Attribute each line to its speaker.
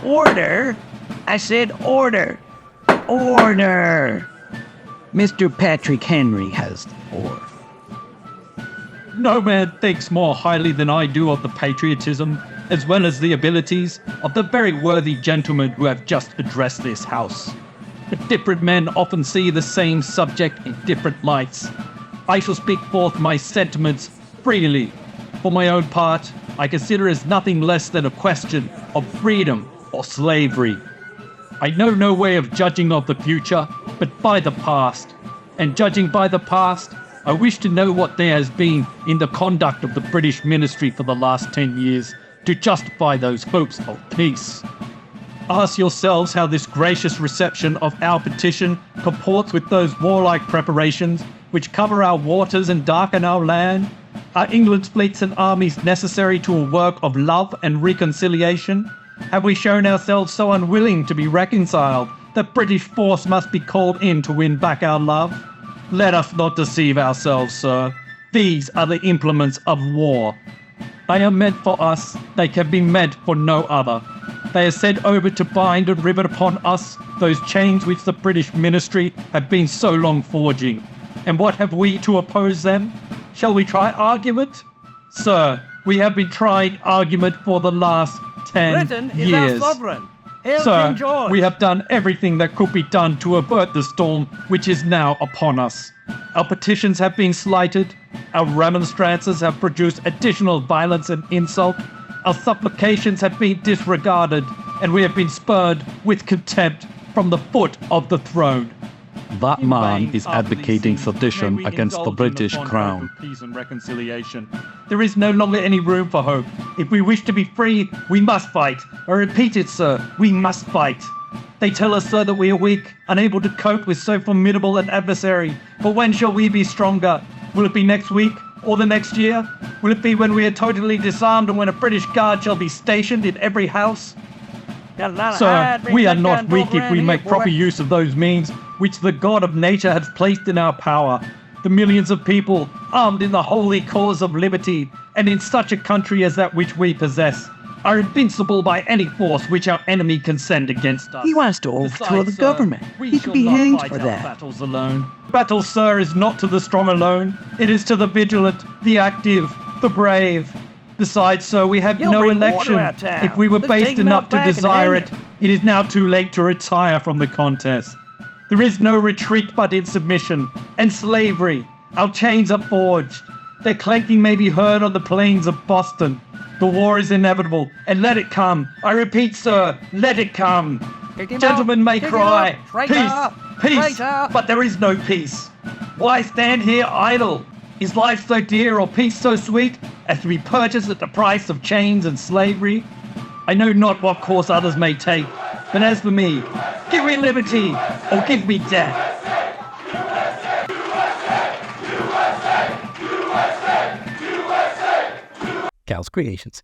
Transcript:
Speaker 1: Order? I said order. Order. Mr. Patrick Henry has the floor.
Speaker 2: No man thinks more highly than I do of the patriotism, as well as the abilities, of the very worthy gentlemen who have just addressed this house. But different men often see the same subject in different lights. I shall speak forth my sentiments freely. For my own part, I consider it as nothing less than a question of freedom or slavery. I know no way of judging of the future, but by the past. And judging by the past, I wish to know what there has been in the conduct of the British ministry for the last 10 years to justify those hopes of peace. Ask yourselves how this gracious reception of our petition comports with those warlike preparations which cover our waters and darken our land. Are England's fleets and armies necessary to a work of love and reconciliation? Have we shown ourselves so unwilling to be reconciled that British force must be called in to win back our love? Let us not deceive ourselves, sir. These are the implements of war. They are meant for us, they can be meant for no other. They are sent over to bind and rivet upon us those chains which the British ministry have been so long forging. And what have we to oppose them? Shall we try argument? Sir, we have been trying argument for the last 10
Speaker 1: Britain
Speaker 2: years.
Speaker 1: is our sovereign. Hail
Speaker 2: Sir,
Speaker 1: King George.
Speaker 2: we have done everything that could be done to avert the storm which is now upon us. Our petitions have been slighted. Our remonstrances have produced additional violence and insult. Our supplications have been disregarded, and we have been spurned with contempt from the foot of the throne.
Speaker 3: That man is advocating sedition against the British Crown.
Speaker 2: Peace and reconciliation. There is no longer any room for hope. If we wish to be free, we must fight. I repeat it, sir, we must fight. They tell us, sir, that we are weak, unable to cope with so formidable an adversary. But when shall we be stronger? Will it be next week? Or the next year? Will it be when we are totally disarmed and when a British guard shall be stationed in every house? Sir, we are not weak if we make proper use of those means which the God of nature has placed in our power. The millions of people armed in the holy cause of liberty, and in such a country as that which we possess, are invincible by any force which our enemy can send against us.
Speaker 1: He wants to overthrow
Speaker 2: Besides,
Speaker 1: the
Speaker 2: sir,
Speaker 1: government.
Speaker 2: we
Speaker 1: He
Speaker 2: shall
Speaker 1: could be
Speaker 2: not
Speaker 1: hanged
Speaker 2: fight
Speaker 1: for
Speaker 2: our
Speaker 1: that.
Speaker 2: battles alone. Battle, sir, is not to the strong alone. It is to the vigilant, the active, the brave. Besides, sir, we have
Speaker 1: You'll
Speaker 2: no
Speaker 1: bring water
Speaker 2: election.
Speaker 1: our town.
Speaker 2: If we were
Speaker 1: Let's
Speaker 2: based
Speaker 1: take 'em
Speaker 2: enough
Speaker 1: out
Speaker 2: to
Speaker 1: back and
Speaker 2: desire
Speaker 1: hang
Speaker 2: it, it is now too late to retire from the contest. There is no retreat but in submission and slavery. Our chains are forged. Their clanking may be heard on the plains of Boston. The war is inevitable, and let it come. I repeat, sir, let it come.
Speaker 1: Kick him
Speaker 2: Gentlemen
Speaker 1: out.
Speaker 2: may
Speaker 1: Kick him
Speaker 2: cry,
Speaker 1: out. Traitor.
Speaker 2: peace, peace,
Speaker 1: Traitor.
Speaker 2: but there is no peace. Why stand here idle? Is life so dear or peace so sweet as to be purchased at the price of chains and slavery? I know not what course others may take, but as for me, give me liberty or give me death.
Speaker 3: Cal's Creations.